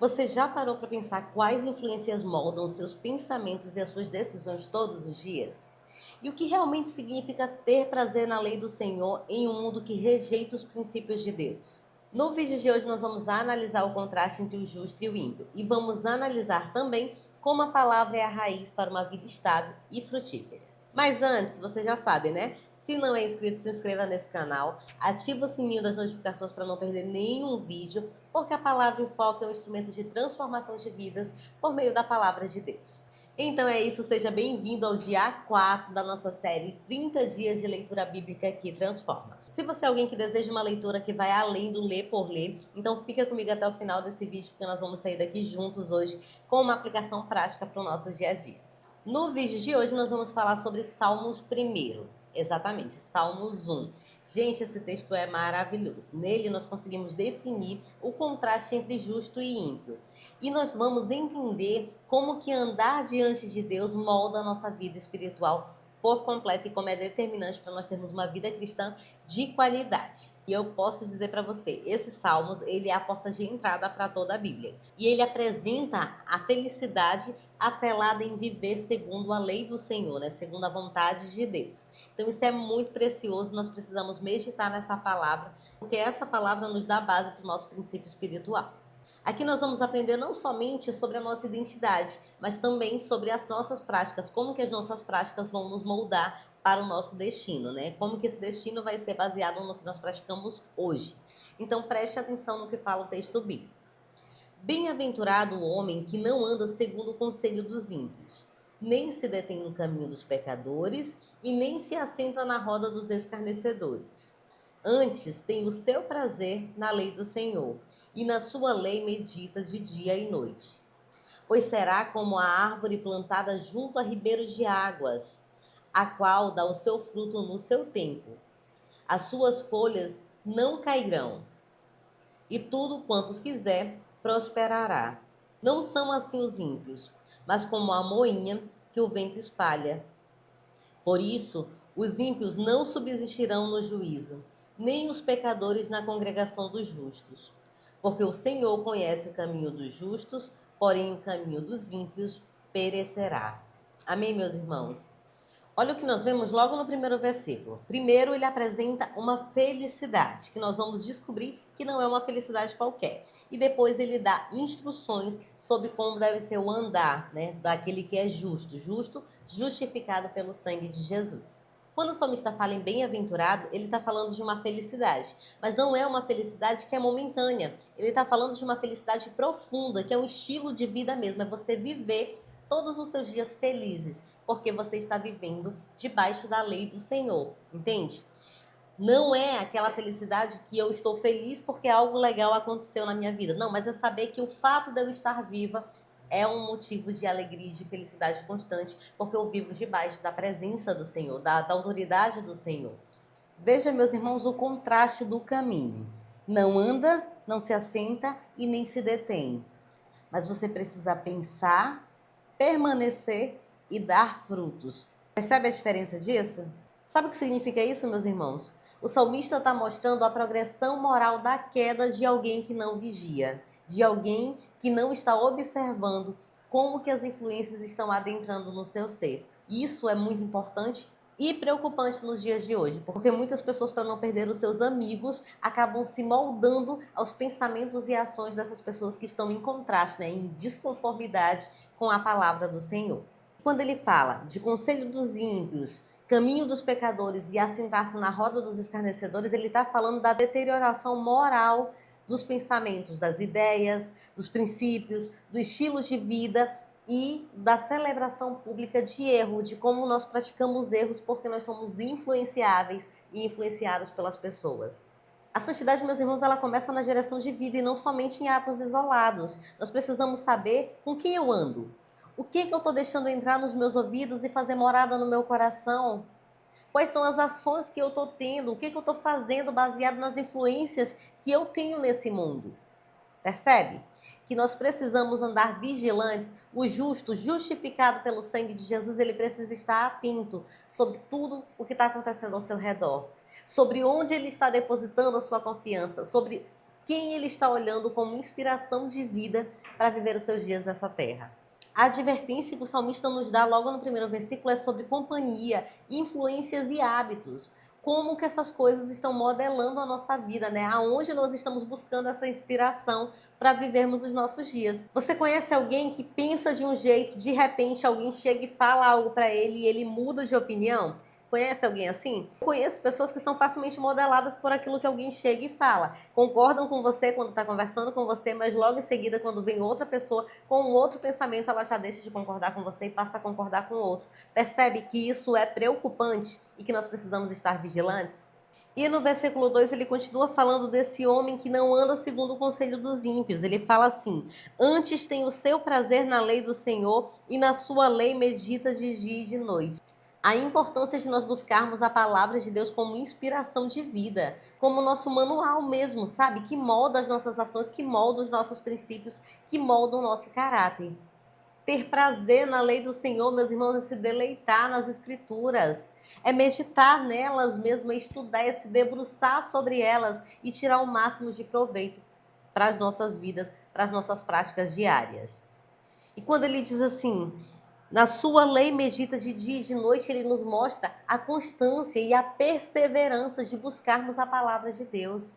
Você já parou para pensar quais influências moldam seus pensamentos e as suas decisões todos os dias? E o que realmente significa ter prazer na lei do Senhor em um mundo que rejeita os princípios de Deus? No vídeo de hoje nós vamos analisar o contraste entre o justo e o ímpio e vamos analisar também como a palavra é a raiz para uma vida estável e frutífera. Mas antes, você já sabe, né? Se não é inscrito, se inscreva nesse canal, ativa o sininho das notificações para não perder nenhum vídeo, porque a palavra em foco é um instrumento de transformação de vidas por meio da palavra de Deus. Então é isso, seja bem-vindo ao dia 4 da nossa série 30 dias de leitura bíblica que transforma. Se você é alguém que deseja uma leitura que vai além do ler por ler, então fica comigo até o final desse vídeo, porque nós vamos sair daqui juntos hoje com uma aplicação prática para o nosso dia a dia. No vídeo de hoje nós vamos falar sobre Salmos primeiro. Exatamente, Salmos 1. Gente, esse texto é maravilhoso. Nele nós conseguimos definir o contraste entre justo e ímpio. E nós vamos entender como que andar diante de Deus molda a nossa vida espiritual por completo e como é determinante para nós termos uma vida cristã de qualidade. E eu posso dizer para você, esses salmos, ele é a porta de entrada para toda a Bíblia. E ele apresenta a felicidade atrelada em viver segundo a lei do Senhor, né? Segundo a vontade de Deus. Então isso é muito precioso, nós precisamos meditar nessa palavra, porque essa palavra nos dá base para o nosso princípio espiritual. Aqui nós vamos aprender não somente sobre a nossa identidade, mas também sobre as nossas práticas, como que as nossas práticas vão nos moldar para o nosso destino, né? Como que esse destino vai ser baseado no que nós praticamos hoje. Então preste atenção no que fala o texto bíblico. Bem-aventurado o homem que não anda segundo o conselho dos ímpios, nem se detém no caminho dos pecadores e nem se assenta na roda dos escarnecedores. Antes tem o seu prazer na lei do Senhor, e na sua lei medita de dia e noite. Pois será como a árvore plantada junto a ribeiros de águas, a qual dá o seu fruto no seu tempo. As suas folhas não cairão, e tudo quanto fizer prosperará. Não são assim os ímpios, mas como a moinha que o vento espalha. Por isso, os ímpios não subsistirão no juízo, nem os pecadores na congregação dos justos. Porque o Senhor conhece o caminho dos justos, porém o caminho dos ímpios perecerá. Amém, meus irmãos? Olha o que nós vemos logo no primeiro versículo. Primeiro, ele apresenta uma felicidade, que nós vamos descobrir que não é uma felicidade qualquer. E depois ele dá instruções sobre como deve ser o andar, né, daquele que é justo, justificado pelo sangue de Jesus. Quando o salmista fala em bem-aventurado, ele está falando de uma felicidade, mas não é uma felicidade que é momentânea. Ele está falando de uma felicidade profunda, que é um estilo de vida mesmo, é você viver todos os seus dias felizes, porque você está vivendo debaixo da lei do Senhor, entende? Não é aquela felicidade que eu estou feliz porque algo legal aconteceu na minha vida. Não, mas é saber que o fato de eu estar viva é um motivo de alegria e de felicidade constante, porque eu vivo debaixo da presença do Senhor, da autoridade do Senhor. Veja, meus irmãos, o contraste do caminho. Não anda, não se assenta e nem se detém. Mas você precisa pensar, permanecer e dar frutos. Percebe a diferença disso? Sabe o que significa isso, meus irmãos? O salmista está mostrando a progressão moral da queda de alguém que não vigia, de alguém que não está observando como que as influências estão adentrando no seu ser. Isso é muito importante e preocupante nos dias de hoje, porque muitas pessoas, para não perder os seus amigos, acabam se moldando aos pensamentos e ações dessas pessoas que estão em contraste, né, em desconformidade com a palavra do Senhor. Quando ele fala de conselho dos ímpios, caminho dos pecadores e assentar-se na roda dos escarnecedores, ele está falando da deterioração moral dos pensamentos, das ideias, dos princípios, do estilo de vida e da celebração pública de erro, de como nós praticamos erros porque nós somos influenciáveis e influenciados pelas pessoas. A santidade, meus irmãos, ela começa na direção de vida e não somente em atos isolados. Nós precisamos saber com quem eu ando. O que eu estou deixando entrar nos meus ouvidos e fazer morada no meu coração? Quais são as ações que eu estou tendo? O que eu estou fazendo baseado nas influências que eu tenho nesse mundo? Percebe? Que nós precisamos andar vigilantes. O justo, justificado pelo sangue de Jesus, ele precisa estar atento sobre tudo o que está acontecendo ao seu redor. Sobre onde ele está depositando a sua confiança. Sobre Quem ele está olhando como inspiração de vida para viver os seus dias nessa terra? A advertência que o salmista nos dá logo no primeiro versículo é sobre companhia, influências e hábitos. Como que essas coisas estão modelando a nossa vida, né? Aonde nós estamos buscando essa inspiração para vivermos os nossos dias. Você conhece alguém que pensa de um jeito, de repente alguém chega e fala algo para ele e ele muda de opinião? Conhece alguém assim? Eu conheço pessoas que são facilmente modeladas por aquilo que alguém chega e fala. Concordam com você quando está conversando com você, mas logo em seguida, quando vem outra pessoa com um outro pensamento, ela já deixa de concordar com você e passa a concordar com o outro. Percebe que isso é preocupante e que nós precisamos estar vigilantes? E no versículo 2 ele continua falando desse homem que não anda segundo o conselho dos ímpios. Ele fala assim: antes tem o seu prazer na lei do Senhor e na sua lei medita de dia e de noite. A importância de nós buscarmos a palavra de Deus como inspiração de vida, como nosso manual mesmo, sabe? Que molda as nossas ações, que molda os nossos princípios, que molda o nosso caráter. Ter prazer na lei do Senhor, meus irmãos, é se deleitar nas escrituras, é meditar nelas mesmo, é estudar, é se debruçar sobre elas e tirar o máximo de proveito para as nossas vidas, para as nossas práticas diárias. E quando ele diz assim, na sua lei medita de dia e de noite, ele nos mostra a constância e a perseverança de buscarmos a palavra de Deus.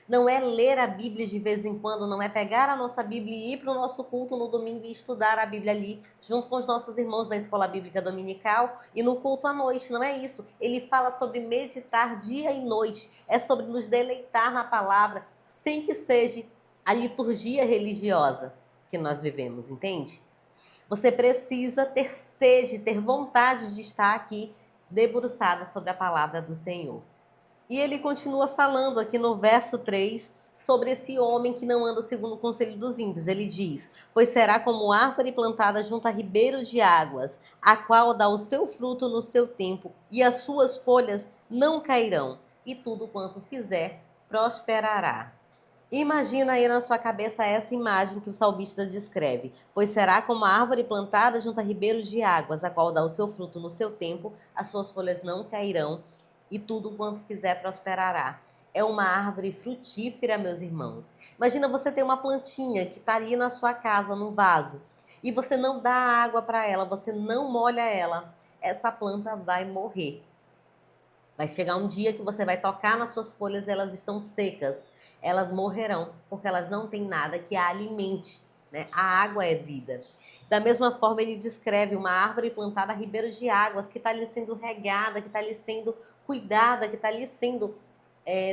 Não é ler a Bíblia de vez em quando, não é pegar a nossa Bíblia e ir para o nosso culto no domingo e estudar a Bíblia ali, junto com os nossos irmãos da Escola Bíblica Dominical e no culto à noite, não é isso. Ele fala sobre meditar dia e noite, é sobre nos deleitar na palavra, sem que seja a liturgia religiosa que nós vivemos, entende? Você precisa ter sede, ter vontade de estar aqui debruçada sobre a palavra do Senhor. E ele continua falando aqui no verso 3 sobre esse homem que não anda segundo o conselho dos ímpios. Ele diz: pois será como árvore plantada junto a ribeiro de águas, a qual dá o seu fruto no seu tempo, e as suas folhas não cairão, e tudo quanto fizer prosperará. Imagina aí na sua cabeça essa imagem que o salmista descreve. Pois será como a árvore plantada junto a ribeiro de águas, a qual dá o seu fruto no seu tempo, as suas folhas não cairão, e tudo quanto fizer prosperará. É uma árvore frutífera, meus irmãos. Imagina você ter uma plantinha que está ali na sua casa, num vaso, e você não dá água para ela, você não molha ela. Essa planta vai morrer. Vai chegar um dia que você vai tocar nas suas folhas, elas estão secas. Elas morrerão, porque elas não têm nada que a alimente, né? A água é vida. Da mesma forma, ele descreve uma árvore plantada a ribeiro de águas, que está ali sendo regada, que está ali sendo cuidada, que está ali sendo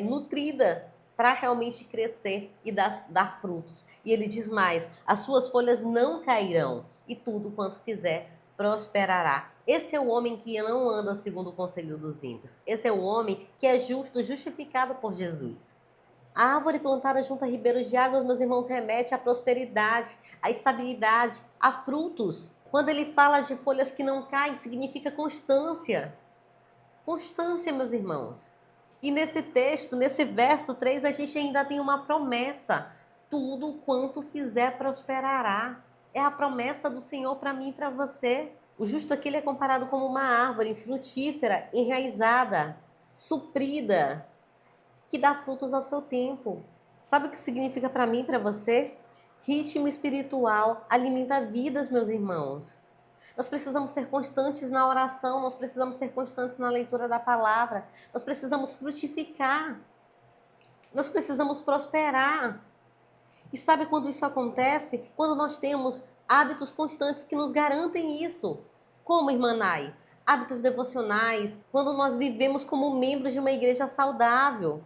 nutrida para realmente crescer e dar frutos. E ele diz mais: as suas folhas não cairão, e tudo quanto fizer prosperará. Esse é o homem que não anda segundo o conselho dos ímpios. Esse é o homem que é justo, justificado por Jesus. A árvore plantada junto a ribeiros de águas, meus irmãos, remete à prosperidade, à estabilidade, a frutos. Quando ele fala de folhas que não caem, significa constância. Constância, meus irmãos. E nesse texto, nesse verso 3, a gente ainda tem uma promessa. Tudo quanto fizer prosperará. É a promessa do Senhor para mim e para você. O justo aqui ele é comparado como uma árvore frutífera, enraizada, suprida, que dá frutos ao seu tempo. Sabe o que significa para mim e para você? Ritmo espiritual alimenta vidas, meus irmãos. Nós precisamos ser constantes na oração, nós precisamos ser constantes na leitura da palavra, nós precisamos frutificar, nós precisamos prosperar. E sabe quando isso acontece? Quando nós temos hábitos constantes que nos garantem isso. Como, irmã Nai? Hábitos devocionais, quando nós vivemos como membros de uma igreja saudável,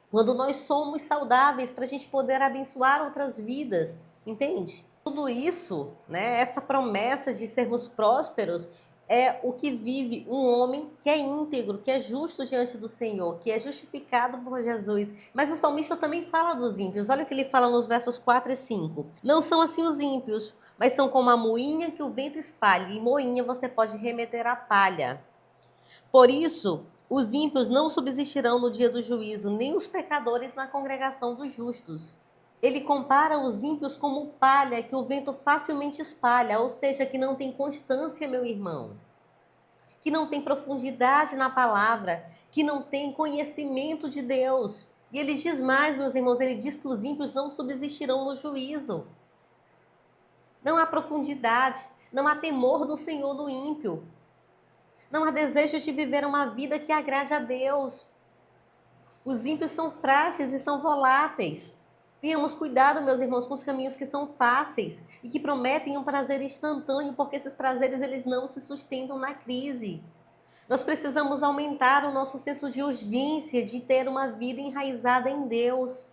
quando nós somos saudáveis para a gente poder abençoar outras vidas, entende? Tudo isso, né, essa promessa de sermos prósperos é o que vive um homem que é íntegro, que é justo diante do Senhor, que é justificado por Jesus. Mas o salmista também fala dos ímpios. Olha o que ele fala nos versos 4 e 5. Não são assim os ímpios, mas são como a moinha que o vento espalha. E moinha você pode remeter à palha. Por isso, os ímpios não subsistirão no dia do juízo, nem os pecadores na congregação dos justos. Ele compara os ímpios como palha que o vento facilmente espalha, ou seja, que não tem constância, meu irmão, que não tem profundidade na palavra, que não tem conhecimento de Deus. E ele diz mais, meus irmãos, ele diz que os ímpios não subsistirão no juízo. Não há profundidade, não há temor do Senhor no ímpio. Não há desejo de viver uma vida que agrade a Deus. Os ímpios são frágeis e são voláteis. Tenhamos cuidado, meus irmãos, com os caminhos que são fáceis e que prometem um prazer instantâneo, porque esses prazeres eles não se sustentam na crise. Nós precisamos aumentar o nosso senso de urgência, de ter uma vida enraizada em Deus.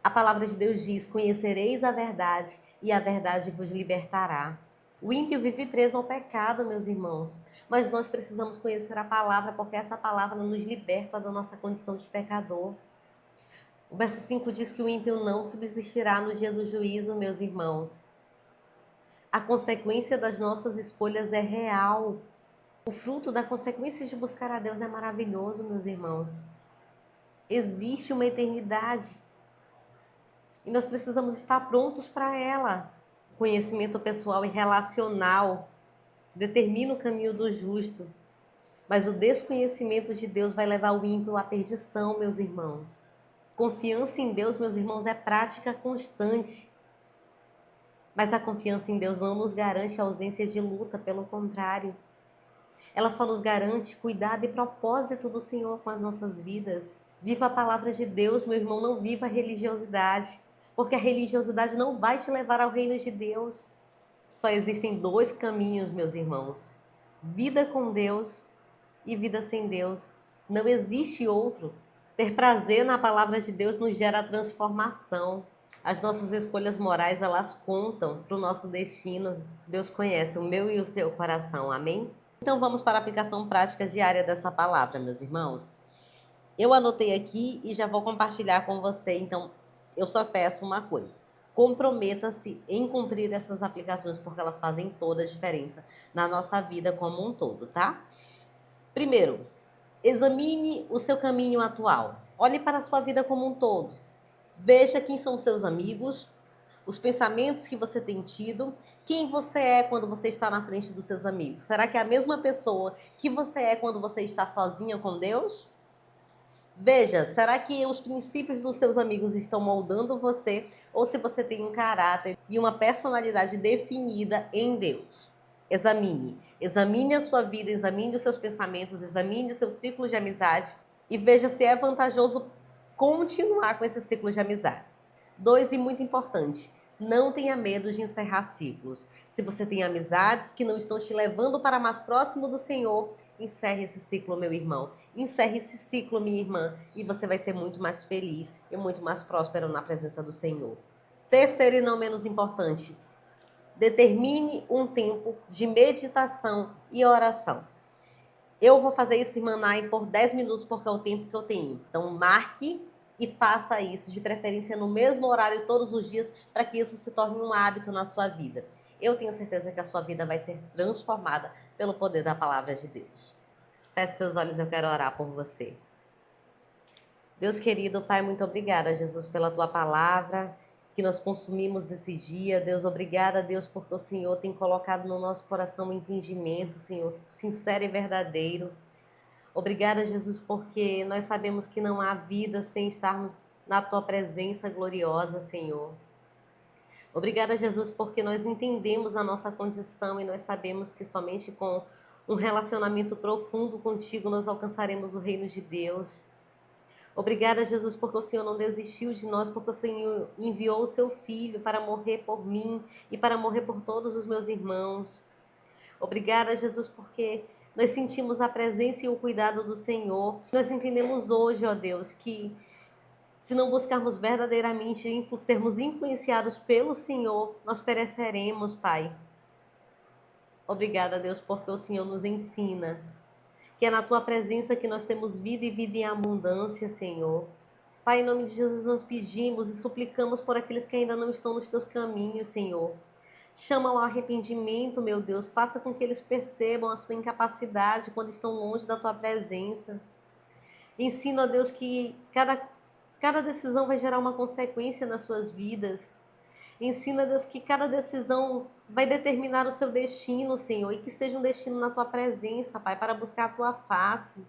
A palavra de Deus diz: conhecereis a verdade e a verdade vos libertará. O ímpio vive preso ao pecado, meus irmãos, mas nós precisamos conhecer a palavra, porque essa palavra nos liberta da nossa condição de pecador. O verso 5 diz que o ímpio não subsistirá no dia do juízo, meus irmãos. A consequência das nossas escolhas é real. O fruto da consequência de buscar a Deus é maravilhoso, meus irmãos. Existe uma eternidade. E nós precisamos estar prontos para ela. O conhecimento pessoal e relacional determina o caminho do justo. Mas o desconhecimento de Deus vai levar o ímpio à perdição, meus irmãos. Confiança em Deus, meus irmãos, é prática constante. Mas a confiança em Deus não nos garante a ausência de luta, pelo contrário. Ela só nos garante cuidado e propósito do Senhor com as nossas vidas. Viva a palavra de Deus, meu irmão, não viva a religiosidade. Porque a religiosidade não vai te levar ao reino de Deus. Só existem dois caminhos, meus irmãos. Vida com Deus e vida sem Deus. Não existe outro. Ter prazer na palavra de Deus nos gera transformação. As nossas escolhas morais, elas contam para o nosso destino. Deus conhece o meu e o seu coração. Amém? Então vamos para a aplicação prática diária dessa palavra, meus irmãos. Eu anotei aqui e já vou compartilhar com você. Então, eu só peço uma coisa. Comprometa-se em cumprir essas aplicações, porque elas fazem toda a diferença na nossa vida como um todo, tá? Primeiro, examine o seu caminho atual. Olhe para a sua vida como um todo. Veja quem são seus amigos, os pensamentos que você tem tido, quem você é quando você está na frente dos seus amigos. Será que é a mesma pessoa que você é quando você está sozinha com Deus? Veja, será que os princípios dos seus amigos estão moldando você ou se você tem um caráter e uma personalidade definida em Deus? Examine a sua vida, examine os seus pensamentos, examine o seu ciclo de amizade e veja se é vantajoso continuar com esse ciclo de amizades. 2, e muito importante, não tenha medo de encerrar ciclos. Se você tem amizades que não estão te levando para mais próximo do Senhor, encerre esse ciclo, meu irmão. Encerre esse ciclo, minha irmã, e você vai ser muito mais feliz e muito mais próspero na presença do Senhor. Terceiro e não menos importante, determine um tempo de meditação e oração. Eu vou fazer isso em Manai por 10 minutos, porque é o tempo que eu tenho. Então, marque e faça isso, de preferência no mesmo horário todos os dias, para que isso se torne um hábito na sua vida. Eu tenho certeza que a sua vida vai ser transformada pelo poder da palavra de Deus. Feche seus olhos, eu quero orar por você. Deus querido, Pai, muito obrigada, Jesus, pela tua palavra que nós consumimos nesse dia. Deus, obrigada, Deus, porque o Senhor tem colocado no nosso coração um entendimento, Senhor, sincero e verdadeiro. Obrigada, Jesus, porque nós sabemos que não há vida sem estarmos na tua presença gloriosa, Senhor. Obrigada, Jesus, porque nós entendemos a nossa condição e nós sabemos que somente com um relacionamento profundo contigo nós alcançaremos o reino de Deus. Obrigada, Jesus, porque o Senhor não desistiu de nós, porque o Senhor enviou o seu Filho para morrer por mim e para morrer por todos os meus irmãos. Obrigada, Jesus, porque nós sentimos a presença e o cuidado do Senhor. Nós entendemos hoje, ó Deus, que se não buscarmos verdadeiramente sermos influenciados pelo Senhor, nós pereceremos, Pai. Obrigada, Deus, porque o Senhor nos ensina que é na tua presença que nós temos vida e vida em abundância, Senhor. Pai, em nome de Jesus, nós pedimos e suplicamos por aqueles que ainda não estão nos teus caminhos, Senhor. Chama ao arrependimento, meu Deus. Faça com que eles percebam a sua incapacidade quando estão longe da tua presença. Ensina, ó Deus, que cada decisão vai gerar uma consequência nas suas vidas. Ensina, Deus, que cada decisão vai determinar o seu destino, Senhor, e que seja um destino na tua presença, Pai, para buscar a tua face.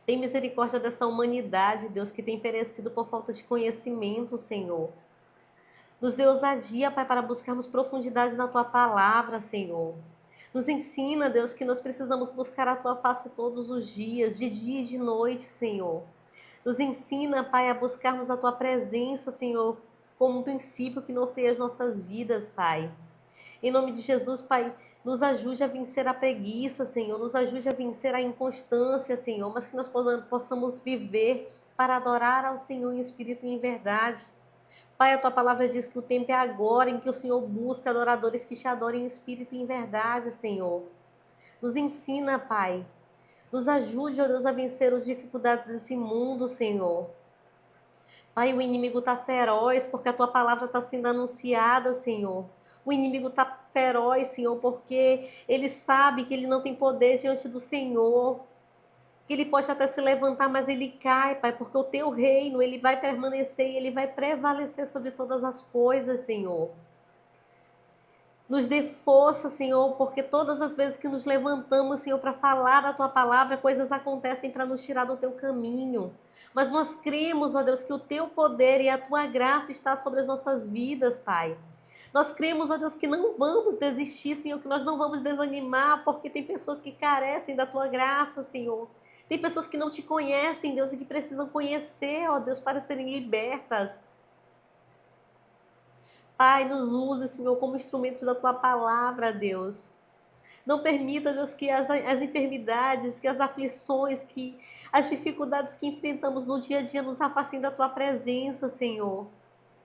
Tem misericórdia dessa humanidade, Deus, que tem perecido por falta de conhecimento, Senhor. Nos dê ousadia, Pai, para buscarmos profundidade na Tua palavra, Senhor. Nos ensina, Deus, que nós precisamos buscar a Tua face todos os dias, de dia e de noite, Senhor. Nos ensina, Pai, a buscarmos a Tua presença, Senhor, como um princípio que norteia as nossas vidas, Pai. Em nome de Jesus, Pai, nos ajude a vencer a preguiça, Senhor. Nos ajude a vencer a inconstância, Senhor. Mas que nós possamos viver para adorar ao Senhor em espírito e em verdade. Pai, a Tua palavra diz que o tempo é agora em que o Senhor busca adoradores que te adorem em espírito e em verdade, Senhor. Nos ensina, Pai. Nos ajude, ó Deus, a vencer as dificuldades desse mundo, Senhor. Pai, o inimigo está feroz porque a Tua palavra está sendo anunciada, Senhor. O inimigo está feroz, Senhor, porque ele sabe que ele não tem poder diante do Senhor. Que ele pode até se levantar, mas ele cai, Pai, porque o Teu reino, ele vai permanecer e ele vai prevalecer sobre todas as coisas, Senhor. Nos dê força, Senhor, porque todas as vezes que nos levantamos, Senhor, para falar da Tua palavra, coisas acontecem para nos tirar do Teu caminho. Mas nós cremos, ó Deus, que o Teu poder e a Tua graça está sobre as nossas vidas, Pai. Nós cremos, ó Deus, que não vamos desistir, Senhor, que nós não vamos desanimar, porque tem pessoas que carecem da Tua graça, Senhor. Tem pessoas que não Te conhecem, Deus, e que precisam conhecer, ó Deus, para serem libertas. Pai, nos use, Senhor, como instrumentos da Tua palavra, Deus. Não permita, Deus, que as enfermidades, que as aflições, que as dificuldades que enfrentamos no dia a dia nos afastem da Tua presença, Senhor.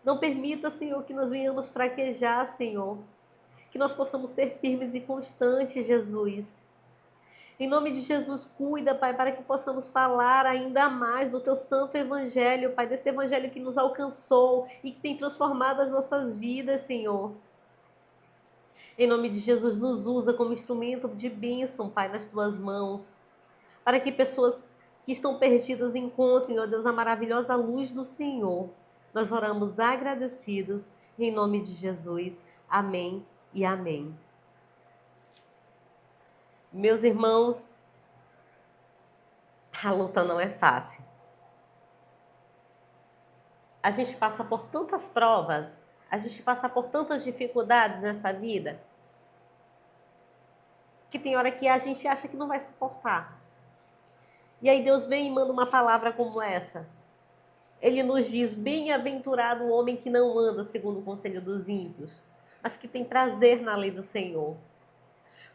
Não permita, Senhor, que nós venhamos fraquejar, Senhor. Que nós possamos ser firmes e constantes, Jesus. Em nome de Jesus, cuida, Pai, para que possamos falar ainda mais do Teu santo evangelho, Pai, desse evangelho que nos alcançou e que tem transformado as nossas vidas, Senhor. Em nome de Jesus, nos usa como instrumento de bênção, Pai, nas Tuas mãos, para que pessoas que estão perdidas encontrem, ó Deus, a maravilhosa luz do Senhor. Nós oramos agradecidos, em nome de Jesus. Amém e amém. Meus irmãos, a luta não é fácil. A gente passa por tantas provas, a gente passa por tantas dificuldades nessa vida, que tem hora que a gente acha que não vai suportar. E aí Deus vem e manda uma palavra como essa. Ele nos diz: bem-aventurado o homem que não anda segundo o conselho dos ímpios, mas que tem prazer na lei do Senhor.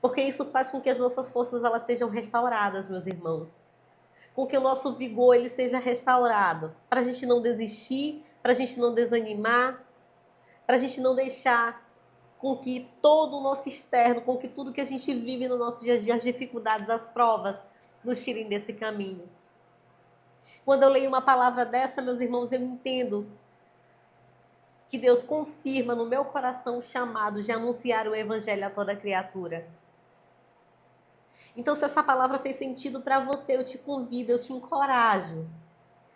Porque isso faz com que as nossas forças elas sejam restauradas, meus irmãos. Com que o nosso vigor ele seja restaurado. Para a gente não desistir, para a gente não desanimar, para a gente não deixar com que todo o nosso externo, com que tudo que a gente vive no nosso dia a dia, as dificuldades, as provas, nos tirem desse caminho. Quando eu leio uma palavra dessa, meus irmãos, eu entendo que Deus confirma no meu coração o chamado de anunciar o evangelho a toda criatura. Então, se essa palavra fez sentido para você, eu te convido, eu te encorajo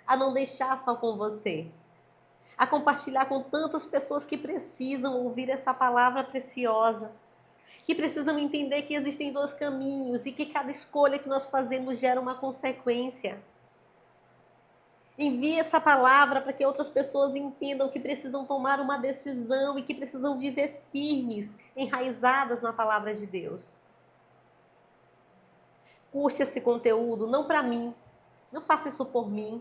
a não deixar só com você, a compartilhar com tantas pessoas que precisam ouvir essa palavra preciosa, que precisam entender que existem dois caminhos e que cada escolha que nós fazemos gera uma consequência. Envie essa palavra para que outras pessoas entendam que precisam tomar uma decisão e que precisam viver firmes, enraizadas na palavra de Deus. Curte esse conteúdo, não para mim. Não faça isso por mim.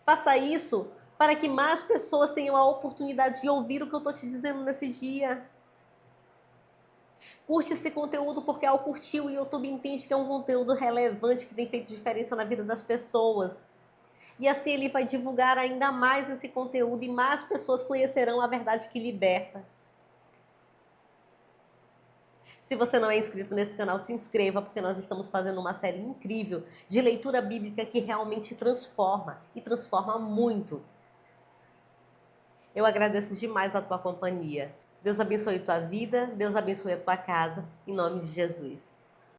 Faça isso para que mais pessoas tenham a oportunidade de ouvir o que eu estou te dizendo nesse dia. Curte esse conteúdo porque ao curtir o YouTube entende que é um conteúdo relevante que tem feito diferença na vida das pessoas. E assim ele vai divulgar ainda mais esse conteúdo e mais pessoas conhecerão a verdade que liberta. Se você não é inscrito nesse canal, se inscreva, porque nós estamos fazendo uma série incrível de leitura bíblica que realmente transforma, e transforma muito. Eu agradeço demais a tua companhia. Deus abençoe a tua vida, Deus abençoe a tua casa, em nome de Jesus.